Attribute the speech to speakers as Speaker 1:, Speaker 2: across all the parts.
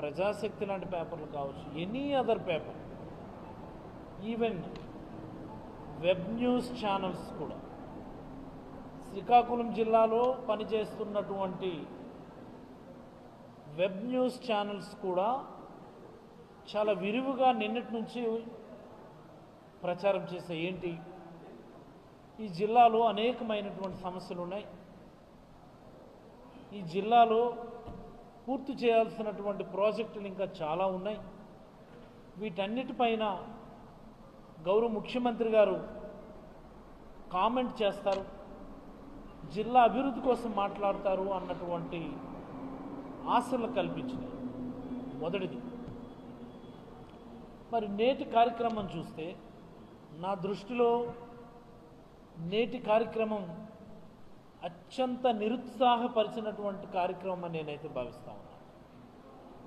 Speaker 1: ప్రజాశక్తి లాంటి పేపర్లు కావచ్చు, any other paper, even web news channels కూడా, శ్రీకాకుళం జిల్లాలో పనిచేస్తున్నటువంటి వెబ్ న్యూస్ ఛానల్స్ కూడా చాలా విరివిగా నిన్నటి నుంచి ప్రచారం చేసే ఏంటి, ఈ జిల్లాలో అనేకమైనటువంటి సమస్యలు ఉన్నాయి, ఈ జిల్లాలో పూర్తి చేయాల్సినటువంటి ప్రాజెక్టులు ఇంకా చాలా ఉన్నాయి, వీటన్నిటిపైన గౌరవ ముఖ్యమంత్రి గారు కామెంట్ చేస్తారు, జిల్లా అభివృద్ధి కోసం మాట్లాడతారు అన్నటువంటి ఆశలు కల్పించినాయి. మొదటిది. మరి నేటి కార్యక్రమం చూస్తే నా దృష్టిలో నేటి కార్యక్రమం అత్యంత నిరుత్సాహపరిచినటువంటి కార్యక్రమం అని నేనైతే భావిస్తా ఉన్నాను.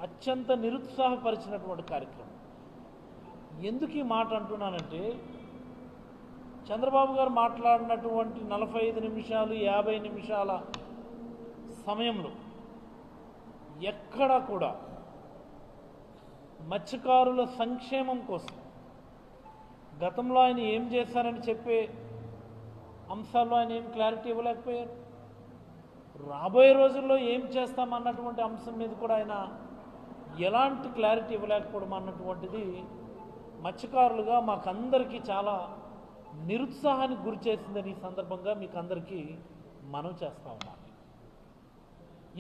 Speaker 1: అత్యంత నిరుత్సాహపరిచినటువంటి కార్యక్రమం. ఎందుకు ఈ మాట అంటున్నానంటే, చంద్రబాబు గారు మాట్లాడినటువంటి 45 నిమిషాలు 50 నిమిషాల సమయంలో ఎక్కడా కూడా మత్స్యకారుల సంక్షేమం కోసం గతంలో ఆయన ఏం చేశారని చెప్పే అంశాల్లో ఆయన ఏం క్లారిటీ ఇవ్వలేకపోయారు. రాబోయే రోజుల్లో ఏం చేస్తామన్నటువంటి అంశం మీద కూడా ఆయన ఎలాంటి క్లారిటీ ఇవ్వలేకపోవడం అన్నటువంటిది మత్స్యకారులుగా మాకందరికీ చాలా నిరుత్సాహానికి గురి చేసిందని ఈ సందర్భంగా మీకు అందరికీ మనవి చేస్తా ఉన్నాను.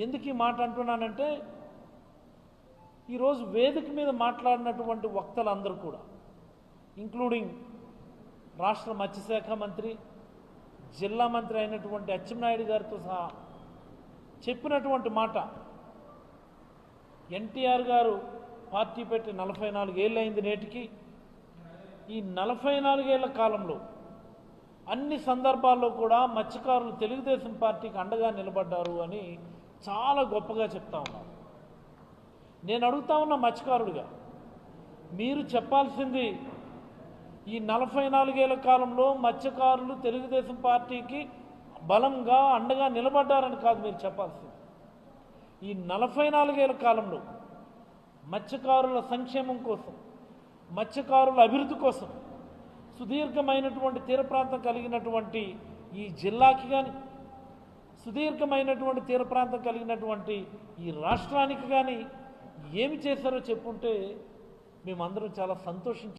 Speaker 1: ఎందుకు ఈ మాట అంటున్నానంటే, ఈరోజు వేదిక మీద మాట్లాడినటువంటి వక్తలందరూ కూడా, ఇంక్లూడింగ్ రాష్ట్ర మత్స్యశాఖ మంత్రి, జిల్లా మంత్రి అయినటువంటి అచ్చెన్నాయుడు గారితో సహా చెప్పినటువంటి మాట, ఎన్టీఆర్ గారు పార్టీ పెట్టి 44 ఏళ్ళు అయింది నేటికి. ఈ 44 ఏళ్ల కాలంలో అన్ని సందర్భాల్లో కూడా మత్స్యకారులు తెలుగుదేశం పార్టీకి అండగా నిలబడ్డారు అని చాలా గొప్పగా చెప్తా ఉన్నారు. నేను అడుగుతా ఉన్న మత్స్యకారుడిగా, మీరు చెప్పాల్సింది ఈ 44 ఏళ్ల కాలంలో మత్స్యకారులు తెలుగుదేశం పార్టీకి బలంగా అండగా నిలబడ్డారని కాదు మీరు చెప్పాల్సింది. ఈ 44 ఏళ్ల కాలంలో మత్స్యకారుల సంక్షేమం కోసం, మత్స్యకారుల అభివృద్ధి కోసం సుదీర్ఘమైనటువంటి తీర ప్రాంతం కలిగినటువంటి ఈ జిల్లాకి కానీ, సుదీర్ఘమైనటువంటి తీర ప్రాంతం కలిగినటువంటి ఈ రాష్ట్రానికి కానీ ఏమి చేశారో చెప్పుంటే మేమందరం చాలా సంతోషించాం.